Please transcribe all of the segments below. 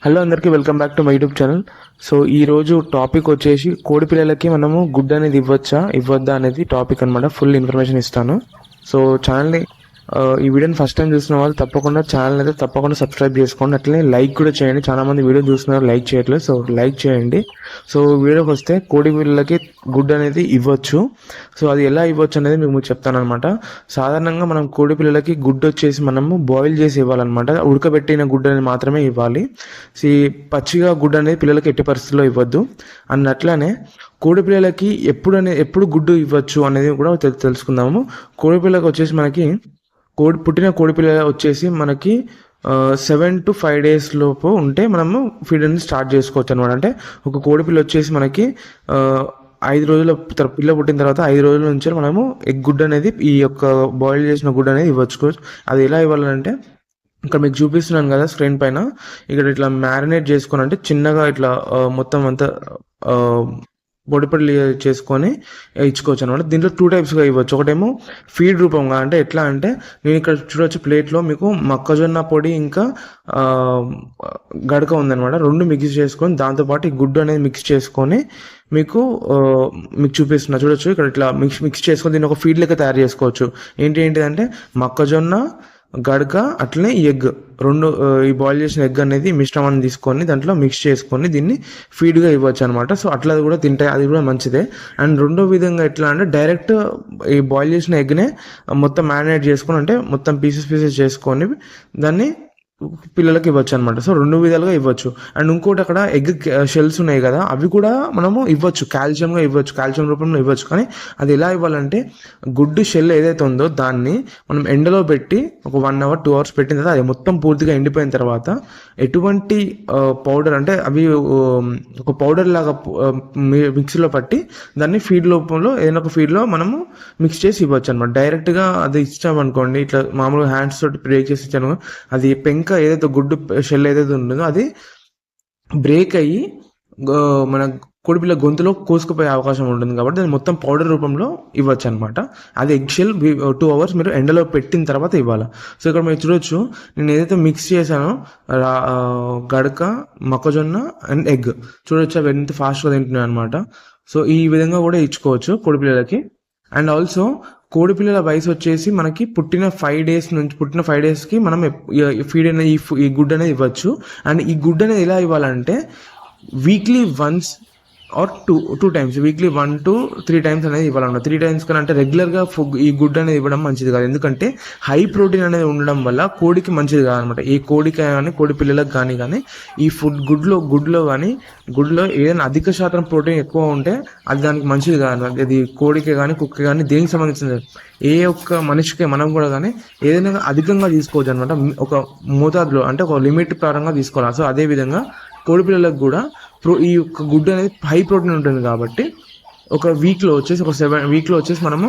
Hello అందరికీ welcome back to my YouTube channel. So ఈరోజు topic వచ్చేసి కోడి పిల్లలకి మనము గుడ్ అనేది ఇవ్వచ్చా ఇవ్వద్దా అనేది టాపిక్ అనమాట. ఫుల్ ఇన్ఫర్మేషన్ ఇస్తాను. సో ఛానల్ని ఈ వీడియోని ఫస్ట్ టైం చూసిన వాళ్ళు తప్పకుండా ఛానల్ అయితే తప్పకుండా సబ్స్క్రైబ్ చేసుకోండి. అట్లనే లైక్ కూడా చేయండి. చాలా మంది వీడియో చూస్తున్నారు, లైక్ చేయట్లేదు. సో లైక్ చేయండి. సో వీడియోకి వస్తే కోడి పిల్లలకి గుడ్ అనేది ఇవ్వచ్చు. సో అది ఎలా ఇవ్వచ్చు అనేది మీకు చెప్తాను అనమాట. సాధారణంగా మనం కోడి పిల్లలకి గుడ్ వచ్చేసి మనము బాయిల్ చేసి ఇవ్వాలన్నమాట. ఉడకబెట్టిన గుడ్ అనేది మాత్రమే ఇవ్వాలి. పచ్చిగా గుడ్ అనేది పిల్లలకి ఎట్టి పరిస్థితుల్లో ఇవ్వద్దు. అట్లనే కోడి పిల్లలకి ఎప్పుడు గుడ్డు ఇవ్వచ్చు అనేది కూడా తెలుసుకుందాము. కోడి పిల్లలకి వచ్చేసి మనకి పుట్టిన కోడి పిల్ల వచ్చేసి మనకి 7 to 5 days లోపు ఉంటే మనము ఫీడ్ అనేది స్టార్ట్ చేసుకోవచ్చు అనమాట. అంటే ఒక కోడి పిల్ల వచ్చేసి మనకి 5 రోజుల పిల్ల పుట్టిన తర్వాత 5 రోజుల నుంచి మనము ఎగ్ గుడ్ అనేది ఈ యొక్క బాయిల్ చేసిన గుడ్ అనేది ఇవ్వచ్చు. అది ఎలా ఇవ్వాలంటే ఇక్కడ మీకు చూపిస్తున్నాను కదా స్క్రీన్ పైన, ఇక్కడ ఇట్లా మ్యారినేట్ చేసుకొని అంటే చిన్నగా ఇట్లా మొత్తం అంతా పొడి చేసుకొని ఇచ్చుకోవచ్చు అనమాట. దీంట్లో 2 typesగా ఇవ్వచ్చు. ఒకటేమో ఫీడ్ రూపంగా, అంటే ఎట్లా అంటే నేను ఇక్కడ చూడవచ్చు ప్లేట్లో మీకు మొక్కజొన్న పొడి ఇంకా గడక ఉందనమాట. 2 మిక్స్ చేసుకొని దాంతోపాటు ఈ గుడ్డు అనేది మిక్స్ చేసుకొని మీకు చూపిస్తున్నా చూడొచ్చు. ఇక్కడ ఇట్లా మిక్స్ చేసుకొని దీన్ని ఒక ఫీడ్ లెక్క తయారు చేసుకోవచ్చు. ఏంటిదంటే మొక్కజొన్న గడక అట్లనే ఈ ఎగ్ 2 ఈ బాయిల్ చేసిన ఎగ్ అనేది మిశ్రమాన్ని తీసుకొని దాంట్లో మిక్స్ చేసుకొని దీన్ని ఫీడ్గా ఇవ్వచ్చు అనమాట. సో అట్లా కూడా తింటాయి, అది కూడా మంచిదే. అండ్ రెండో విధంగా ఎట్లా అంటే డైరెక్ట్ ఈ బాయిల్ చేసిన ఎగ్నే మొత్తం మ్యారినేట్ చేసుకొని, అంటే మొత్తం పీసెస్ చేసుకొని దాన్ని పిల్లలకి ఇవ్వచ్చు అనమాట. సో 2 విధాలుగా ఇవ్వచ్చు. అండ్ ఇంకోటి అక్కడ ఎగ్ షెల్స్ ఉన్నాయి కదా, అవి కూడా మనము ఇవ్వచ్చు, కాల్షియంగా ఇవ్వచ్చు, కాల్షియం రూపంలో ఇవ్వచ్చు. కానీ అది ఎలా ఇవ్వాలంటే గుడ్డు షెల్ ఏదైతే ఉందో దాన్ని మనం ఎండలో పెట్టి ఒక 1 hour 2 hours పెట్టిన తర్వాత అది మొత్తం పూర్తిగా ఎండిపోయిన తర్వాత ఎటువంటి పౌడర్ అంటే అవి ఒక పౌడర్ లాగా మిక్సీలో పట్టి దాన్ని ఫీడ్ రూపంలో ఏదైనా ఒక ఫీడ్లో మనము మిక్స్ చేసి ఇవ్వచ్చు అనమాట. డైరెక్ట్గా అది ఇచ్చామనుకోండి, ఇట్లా మామూలుగా హ్యాండ్స్ తోటి బ్రేక్ చేసి ఇచ్చాను, అది పెంక ఏదైతే గుడ్డు షెల్ ఏదైతే ఉంటుందో అది బ్రేక్ అయ్యి మన కోడిపిల్ల గొంతులో కోసుకుపోయే అవకాశం ఉంటుంది. కాబట్టి దాన్ని మొత్తం పౌడర్ రూపంలో ఇవ్వచ్చు అనమాట. అది ఎగ్ షెల్ 2 hours మీరు ఎండలో పెట్టిన తర్వాత ఇవ్వాలి. సో ఇక్కడ మీరు చూడొచ్చు, నేను ఏదైతే మిక్స్ చేశానో గడక, మొక్కజొన్న అండ్ ఎగ్ చూడొచ్చు, అవి ఎంత ఫాస్ట్గా తింటున్నాయి అనమాట. సో ఈ విధంగా కూడా ఇచ్చుకోవచ్చు కోడిపిల్లలకి. అండ్ ఆల్సో కోడిపిల్లల వయసు వచ్చేసి మనకి పుట్టిన 5 daysకి మనం ఫీడ్ అనేది ఈ గుడ్ అనేది ఇవ్వచ్చు. అండ్ ఈ గుడ్ అనేది ఎలా ఇవ్వాలంటే weekly once or two times, weekly 1 to 3 times అనేది ఇవ్వాలన్నమాట. 3 times కన్నా అంటే రెగ్యులర్గా ఈ గుడ్ అనేది ఇవ్వడం మంచిది కాదు. ఎందుకంటే హై ప్రోటీన్ అనేది ఉండడం వల్ల కోడికి మంచిది కాదనమాట. ఈ కోడికి కానీ కోడి పిల్లలకు కానీ ఈ గుడ్లో ఏదైనా అధిక శాతం ప్రోటీన్ ఎక్కువ ఉంటే అది దానికి మంచిది కాదనమాట. ఇది కోడికి కానీ కుక్క కానీ దేనికి సంబంధించింది, ఏ ఒక్క మనిషికి మనం కూడా కానీ ఏదైనా అధికంగా తీసుకోవచ్చు అనమాట. ఒక మోతాదులో అంటే ఒక లిమిట్ పరంగా తీసుకోవాలి. సో అదేవిధంగా కోడి పిల్లలకు కూడా ఈ యొక్క గుడ్డు అనేది హై ప్రోటీన్ ఉంటుంది. కాబట్టి ఒక వీక్లో వచ్చేసి మనము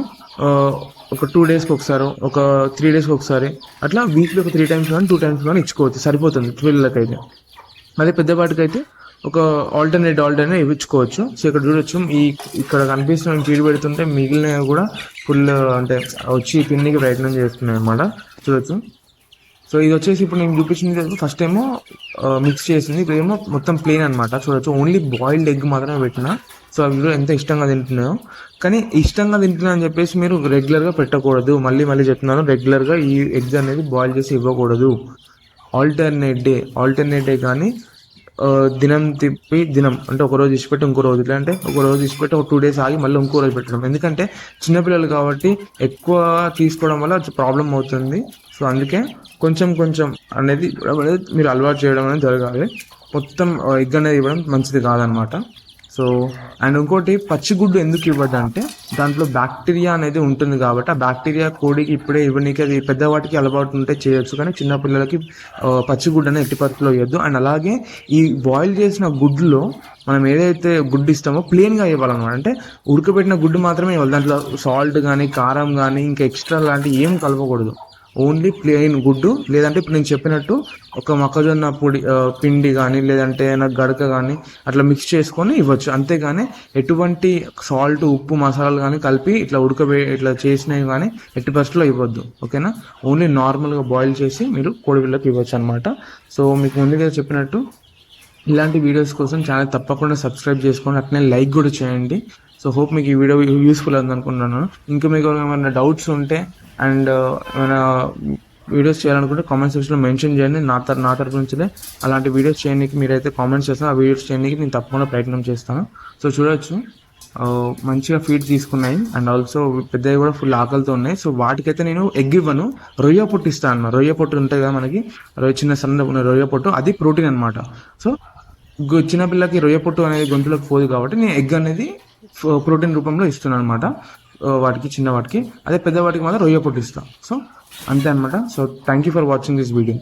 ఒక 2 daysకి ఒకసారి, ఒక 3 daysకి ఒకసారి, అట్లా వీక్లీ ఒక 3 times కానీ 2 times కానీ ఇచ్చుకోవచ్చు, సరిపోతుంది పిల్లలకైతే. అదే పెద్దవాటికైతే ఒక ఆల్టర్నేట్ ఇవ్వచ్చు. సో ఇక్కడ చూడొచ్చు, ఇక్కడ కనిపిస్తున్న ఫీడ్ పెడుతుంటే మిగిలినవి కూడా ఫుల్ అంటే వచ్చి తిండికి ప్రయత్నం చేస్తున్నాయి అనమాట. చూడొచ్చు. సో ఇది వచ్చేసి ఇప్పుడు నేను చూపించింది ఫస్ట్ ఏమో మిక్స్ చేసింది, ఇప్పుడు ఏమో మొత్తం ప్లెయిన్ అనమాట. చూడొచ్చు, ఓన్లీ బాయిల్డ్ ఎగ్ మాత్రమే పెట్టిన. సో అవి ఎంత ఇష్టంగా తింటున్నాయో. కానీ ఇష్టంగా తింటున్నా అని చెప్పేసి మీరు రెగ్యులర్గా పెట్టకూడదు. మళ్ళీ చెప్తున్నాను, రెగ్యులర్గా ఈ ఎగ్స్ అనేది బాయిల్ చేసి ఇవ్వకూడదు. ఆల్టర్నేట్ డే కానీ దినం అంటే ఒక రోజు ఇచ్చిపెట్టి ఇంకో రోజు, అంటే ఒక రోజు ఇచ్చిపెట్టి ఒక 2 days ఆగి మళ్ళీ ఇంకో రోజు పెట్టడం. ఎందుకంటే చిన్నపిల్లలు కాబట్టి ఎక్కువ తీసుకోవడం వల్ల ప్రాబ్లం అవుతుంది. సో అందుకే కొంచెం అనేది మీరు అలవాటు చేయడం అనేది జరగాలి. మొత్తం ఎగ్ అనేది ఇవ్వడం మంచిది కాదనమాట. సో అండ్ ఇంకోటి, పచ్చిగుడ్డు ఎందుకు ఇవ్వద్దంటే దాంట్లో బ్యాక్టీరియా అనేది ఉంటుంది కాబట్టి ఆ బ్యాక్టీరియా కోడికి ఇప్పుడే ఇవ్వడానికి, అది పెద్దవాటికి అలవాటు ఉంటే చేయొచ్చు, కానీ చిన్నపిల్లలకి పచ్చిగుడ్డు అనేది ఎట్టి పరిస్థితుల్లో ఇవ్వద్దు. అండ్ అలాగే ఈ బాయిల్ చేసిన గుడ్డులో మనం ఏదైతే గుడ్డు ఇస్తామో ప్లెయిన్గా ఇవ్వాలన్నమాట. అంటే ఉడకబెట్టిన గుడ్డు మాత్రమే ఇవ్వాలి. దాంట్లో సాల్ట్ కానీ కారం కానీ ఇంకా ఎక్స్ట్రా లాంటివి ఏం కలపకూడదు. ఓన్లీ ప్లెయిన్ గుడ్డు, లేదంటే ఇప్పుడు నేను చెప్పినట్టు ఒక మొక్కజొన్న పొడి పిండి కానీ లేదంటే గడక కానీ అట్లా మిక్స్ చేసుకొని ఇవ్వచ్చు. అంతేగాని ఎటువంటి సాల్ట్, ఉప్పు, మసాలాలు కానీ కలిపి ఇట్లా చేసినవి కానీ ఎట్టి పరిస్థితుల్లో ఇవ్వద్దు. ఓకేనా? ఓన్లీ నార్మల్గా బాయిల్ చేసి మీరు కోడిపిల్లకి ఇవ్వచ్చు అనమాట. సో మీకు ముందుగా చెప్పినట్టు ఇలాంటి వీడియోస్ కోసం ఛానల్ తప్పకుండా సబ్స్క్రైబ్ చేసుకోండి, అట్లనే లైక్ కూడా చేయండి. సో హోప్ మీకు ఈ వీడియో యూస్ఫుల్ అవుతుంది అనుకుంటున్నాను. ఇంకా మీకు ఏమైనా డౌట్స్ ఉంటే అండ్ ఏమైనా వీడియోస్ చేయాలనుకుంటే కామెంట్ సెక్షన్లో మెన్షన్ చేయండి. నా తరపు నుంచి అలాంటి వీడియోస్ చేయడానికి మీరైతే కామెంట్స్ చేస్తాను, ఆ వీడియోస్ చేయడానికి నేను తప్పకుండా ప్రయత్నం చేస్తాను. సో చూడొచ్చు మంచిగా ఫీడ్ తీసుకున్నాయి అండ్ ఆల్సో పెద్దవి కూడా ఫుల్ ఆకలితో ఉన్నాయి. సో వాటికైతే నేను ఎగ్ ఇవ్వను, రొయ్య పొట్టు ఇస్తాను అన్నమాట. రొయ్య పొట్టు ఉంటుంది కదా మనకి, చిన్న సన్న రొయ్య పొట్టు, అది ప్రోటీన్ అనమాట. సో చిన్నపిల్లకి రొయ్య పొట్టు అనేది గొంతులోకి పోదు కాబట్టి నేను ఎగ్ అనేది ప్రోటీన్ రూపంలో ఇస్తున్నాను అనమాట వాటికి, చిన్న వాటికి. అదే పెద్ద వాటికి మాత్రం రొయ్య పొట్టు ఇస్తాను. సో అంతే అనమాట. So thank you for watching this video.